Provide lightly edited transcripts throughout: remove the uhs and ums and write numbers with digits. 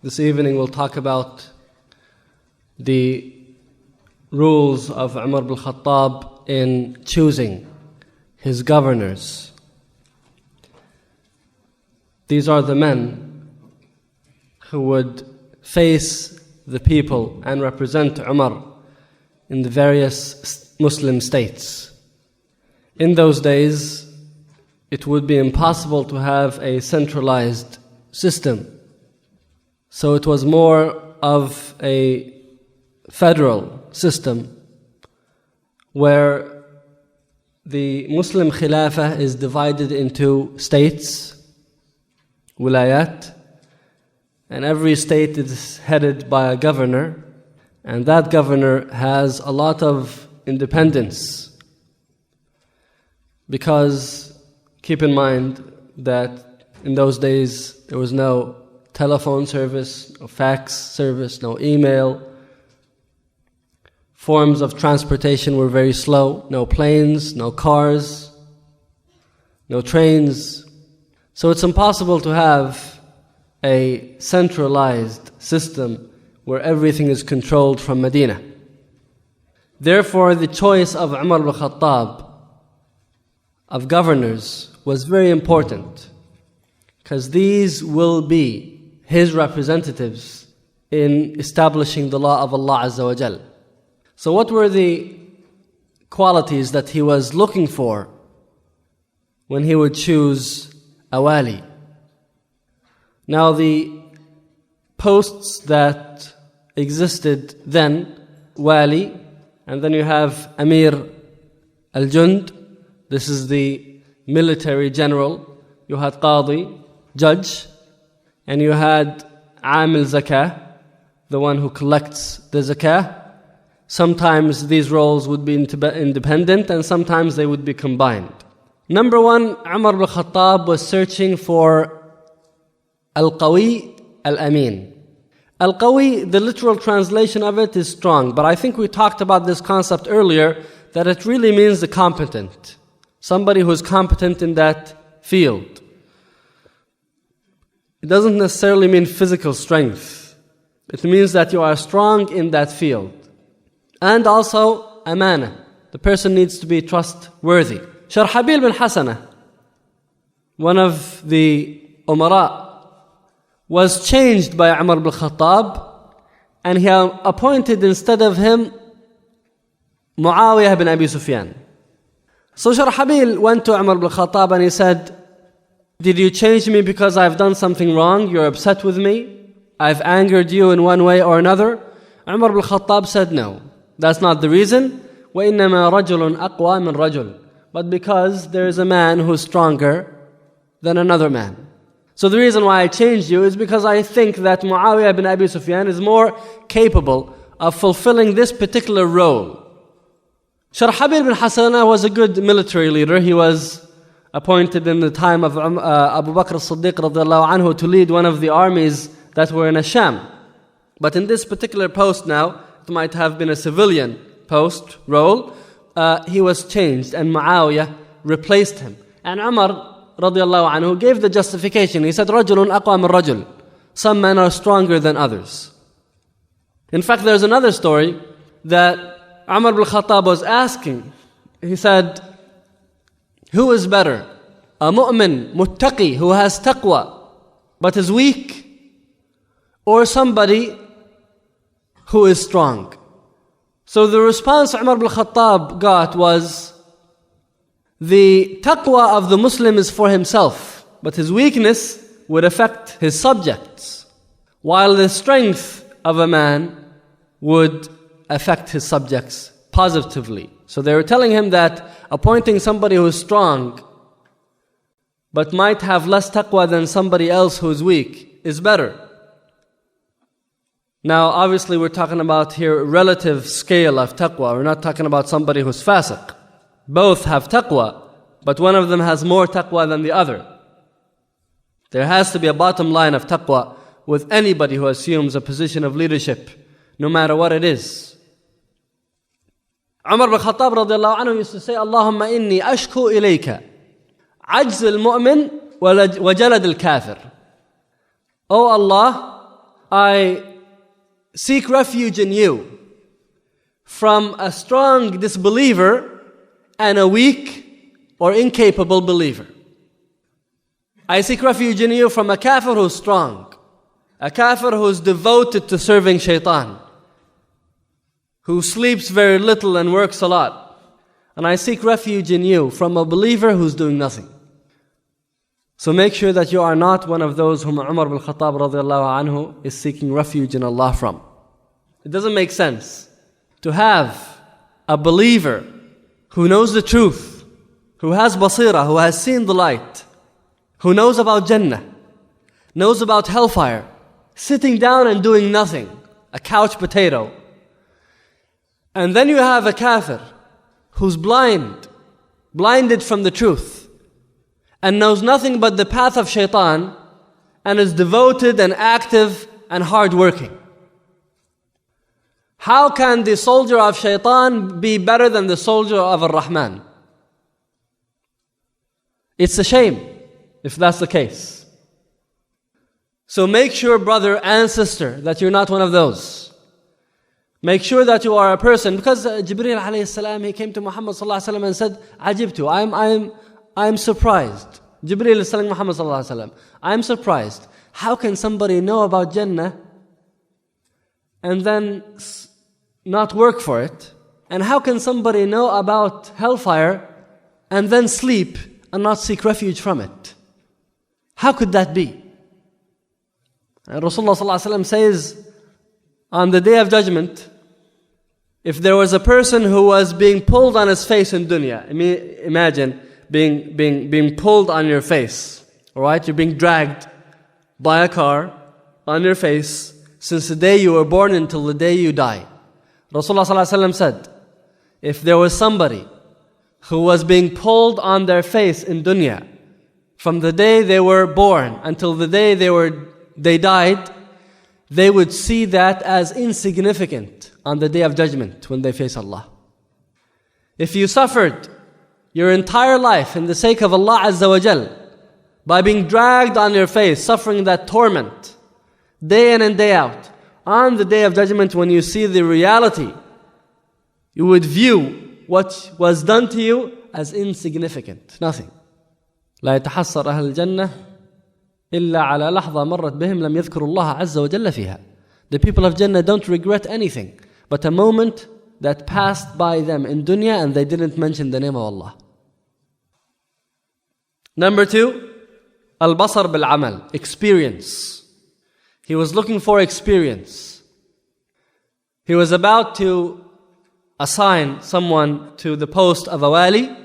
This evening we'll talk about the rules of Umar ibn Khattab in choosing his governors. These are the men who would face the people and represent Umar in the various Muslim states. In those days, it would be impossible to have a centralized system. So it was more of a federal system where the Muslim Khilafah is divided into states, wilayat, and every state is headed by a governor, and that governor has a lot of independence. Because keep in mind that in those days there was no telephone service, no fax service, no email. Forms of transportation were very slow. No planes, no cars, no trains. So it's impossible to have a centralized system where everything is controlled from Medina. Therefore, the choice of Umar ibn Khattab of governors was very important, because these will be his representatives in establishing the law of Allah Azza wa Jal. So what were the qualities that he was looking for when he would choose a wali? Now the posts that existed then, wali, and then you have Amir al-Jund, this is the military general. You had Qadi, judge, and you had Amil Zakah, the one who collects the Zakah. Sometimes these roles would be independent and sometimes they would be combined. Number one, Umar ibn Khattab was searching for Al-Qawi Al-Ameen. Al-Qawi, the literal translation of it is strong, but I think we talked about this concept earlier, that it really means the competent. Somebody who is competent in that field. It doesn't necessarily mean physical strength. It means that you are strong in that field. And also, amana. The person needs to be trustworthy. Sharhabil bin Hasana, one of the Umara, was changed by Umar ibn Khattab, and he appointed instead of him Muawiyah bin Abi Sufyan. So Sharhabil went to Umar ibn Khattab and he said, "Did you change me because I've done something wrong? You're upset with me? I've angered you in one way or another?" Umar ibn Khattab said, "No, that's not the reason. وَإِنَّمَا رَجُلٌ أَقْوَى مِنْ رَجُلٍ." But because there is a man who's stronger than another man. So the reason why I changed you is because I think that Muawiyah bin Abi Sufyan is more capable of fulfilling this particular role. Sharhabil bin Hasana was a good military leader. He was appointed in the time of Abu Bakr as-Siddiq radiallahu anhu to lead one of the armies that were in Asham. But in this particular post now, it might have been a civilian post, role, he was changed and Muawiyah replaced him. And Umar radiallahu anhu gave the justification. He said, "Rajulun aqwa min rajul." Some men are stronger than others. In fact, there's another story that Umar ibn Khattab was asking. He said, who is better? A mu'min, muttaqi, who has taqwa, but is weak? Or somebody who is strong? So the response Umar ibn Khattab got was, the taqwa of the Muslim is for himself, but his weakness would affect his subjects, while the strength of a man would affect his subjects positively. So they were telling him that appointing somebody who is strong but might have less taqwa than somebody else who is weak is better. Now obviously we're talking about here relative scale of taqwa. We're not talking about somebody who's fasiq. Both have taqwa, but one of them has more taqwa than the other. There has to be a bottom line of taqwa with anybody who assumes a position of leadership, no matter what it is. Umar ibn Khattab radiallahu anhu used to say, "Allahumma inni ashku ilayka ajz al-mu'min wa jalad al-kafir." Oh Allah, I seek refuge in you from a strong disbeliever and a weak or incapable believer. I seek refuge in you from a kafir who's strong, a kafir who's devoted to serving shaitan, who sleeps very little and works a lot. And I seek refuge in you from a believer who's doing nothing. So make sure that you are not one of those whom Umar ibn Khattab radiallahu anhu is seeking refuge in Allah from. It doesn't make sense to have a believer who knows the truth, who has basira, who has seen the light, who knows about Jannah, knows about hellfire, sitting down and doing nothing, a couch potato. And then you have a kafir who's blinded from the truth, and knows nothing but the path of shaitan, and is devoted and active and hardworking. How can the soldier of shaitan be better than the soldier of Ar-Rahman? It's a shame if that's the case. So make sure, brother and sister, that you're not one of those. Make sure that you are a person, because Jibreel alayhi salam, he came to Muhammad sallallahu alaihi wasallam and said, "Ajibtu, I'm surprised." Jibreel is telling Muhammad sallallahu alaihi wasallam, "I'm surprised. How can somebody know about Jannah and then not work for it? And how can somebody know about hellfire and then sleep and not seek refuge from it? How could that be?" And Rasulullah sallallahu alaihi wasallam says, on the day of judgment, if there was a person who was being pulled on his face in dunya, imagine being pulled on your face, all right? You're being dragged by a car on your face since the day you were born until the day you die. Rasulullah sallallahu alaihi wasallam said, if there was somebody who was being pulled on their face in dunya from the day they were born until the day they died, they would see that as insignificant on the day of judgment when they face Allah. If you suffered your entire life in the sake of Allah Azza wa Jal by being dragged on your face, suffering that torment day in and day out, on the day of judgment when you see the reality, you would view what was done to you as insignificant, nothing. لا يتحسر أهل الجنة إلا على لحظة مرت بهم لم يذكروا الله عز وجل فيها. The people of Jannah don't regret anything but a moment that passed by them in dunya and they didn't mention the name of Allah. Number 2, al-basar bil-amal, experience. He was looking for experience. He was about to assign someone to the post of a wali,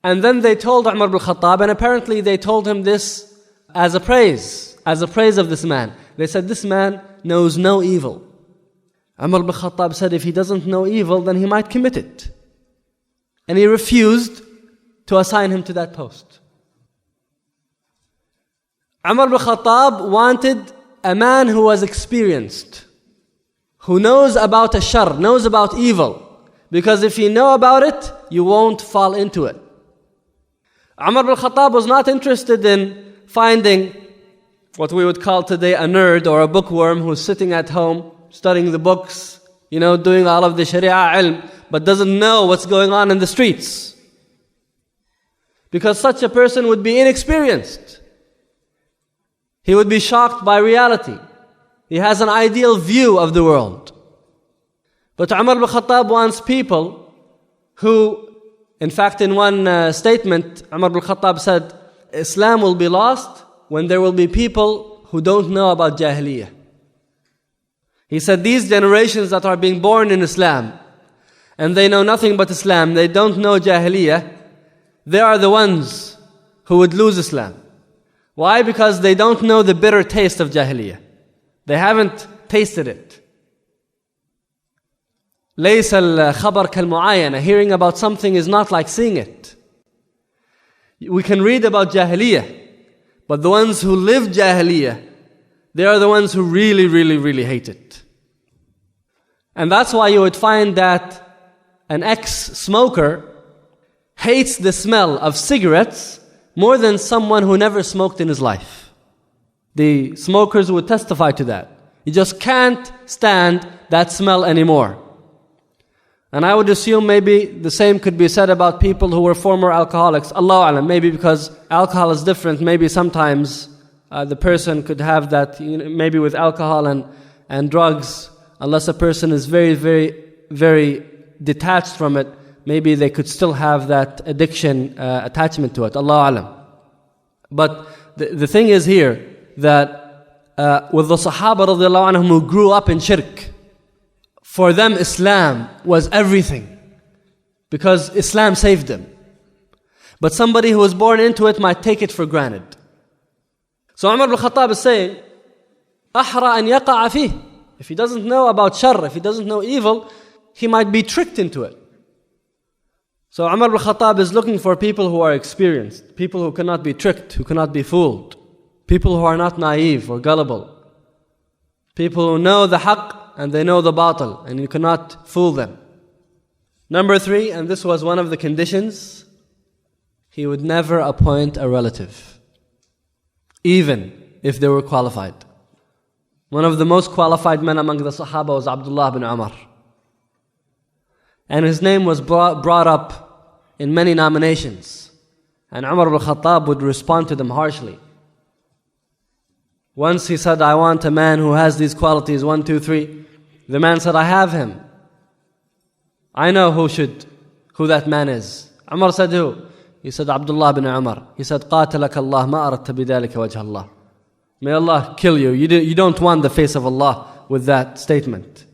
and then they told Umar ibn Khattab, and apparently they told him this as a praise of this man. They said, this man knows no evil. Umar ibn Khattab said, if he doesn't know evil, then he might commit it. And he refused to assign him to that post. Umar ibn Khattab wanted a man who was experienced, who knows about ashar, knows about evil. Because if you know about it, you won't fall into it. Umar ibn Khattab was not interested in finding what we would call today a nerd or a bookworm who's sitting at home, studying the books, doing all of the sharia ilm, but doesn't know what's going on in the streets. Because such a person would be inexperienced. He would be shocked by reality. He has an ideal view of the world. But Umar ibn Khattab wants people who, in fact, in one statement, Umar ibn Khattab said, Islam will be lost when there will be people who don't know about Jahiliyyah. He said, these generations that are being born in Islam, and they know nothing but Islam, they don't know Jahiliyyah, they are the ones who would lose Islam. Why? Because they don't know the bitter taste of Jahiliyyah. They haven't tasted it. ليس الخبر كالمعاينة. Hearing about something is not like seeing it. We can read about Jahiliyyah, but the ones who live Jahiliyyah, they are the ones who really, really, really hate it. And that's why you would find that an ex-smoker hates the smell of cigarettes more than someone who never smoked in his life. The smokers would testify to that. You just can't stand that smell anymore. And I would assume maybe the same could be said about people who were former alcoholics. Allahu Alam, maybe because alcohol is different, maybe sometimes the person could have that, maybe with alcohol and drugs, unless a person is very, very, very detached from it, maybe they could still have that addiction attachment to it. Allahu Alam. But the thing is here that with the Sahaba radiallahu anhum who grew up in shirk, for them Islam was everything, because Islam saved them. But somebody who was born into it might take it for granted. So Umar ibn Khattab is saying, أحرى أن يقع فيه. If he doesn't know about shar, if he doesn't know evil, he might be tricked into it. So Umar ibn Khattab is looking for people who are experienced, people who cannot be tricked, who cannot be fooled, people who are not naive or gullible, people who know the haqq and they know the batil, and you cannot fool them. Number 3, and this was one of the conditions, he would never appoint a relative, even if they were qualified. One of the most qualified men among the Sahaba was Abdullah bin Umar. And his name was brought up in many nominations. And Umar ibn Khattab would respond to them harshly. Once he said, I want a man who has these qualities, 1, 2, 3. The man said, I have him. I know who that man is. Umar said, who? He said, Abdullah bin Umar. He said, قاتلك الله ما أردت بذلك وجه الله. May Allah kill you. You don't want the face of Allah with that statement.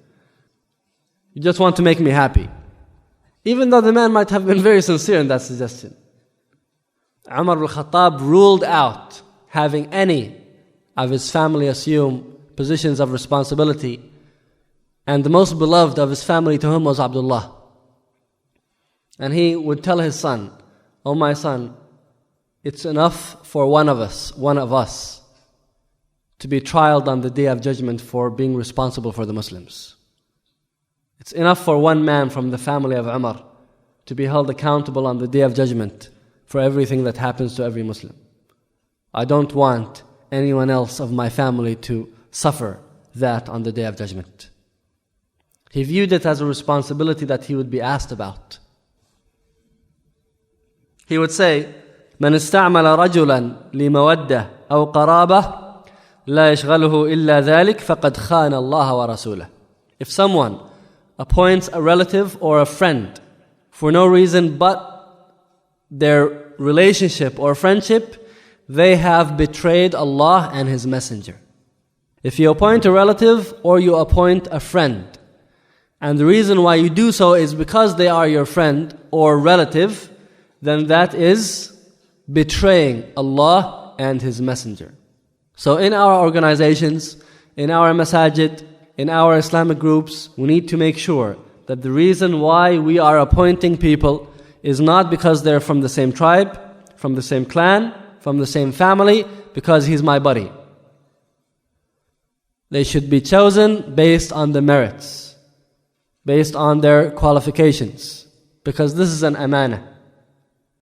You just want to make me happy. Even though the man might have been very sincere in that suggestion. Umar ibn Khattab ruled out having any of his family assume positions of responsibility. And the most beloved of his family to him was Abdullah. And he would tell his son, oh my son, it's enough for one of us to be trialed on the day of judgment for being responsible for the Muslims. It's enough for one man from the family of Umar to be held accountable on the day of judgment for everything that happens to every Muslim. I don't want anyone else of my family to suffer that on the day of judgment. He viewed it as a responsibility that he would be asked about. He would say, من استعمل رجلا لمودة أو قرابة لا يشغله إلا ذلك فقد خان الله ورسوله. If someone appoints a relative or a friend for no reason but their relationship or friendship, they have betrayed Allah and His Messenger. If you appoint a relative or you appoint a friend, and the reason why you do so is because they are your friend or relative, then that is betraying Allah and His Messenger. So in our organizations, in our masajid, in our Islamic groups, we need to make sure that the reason why we are appointing people is not because they're from the same tribe, from the same clan, from the same family, because he's my buddy. They should be chosen based on the merits, based on their qualifications, because this is an amana.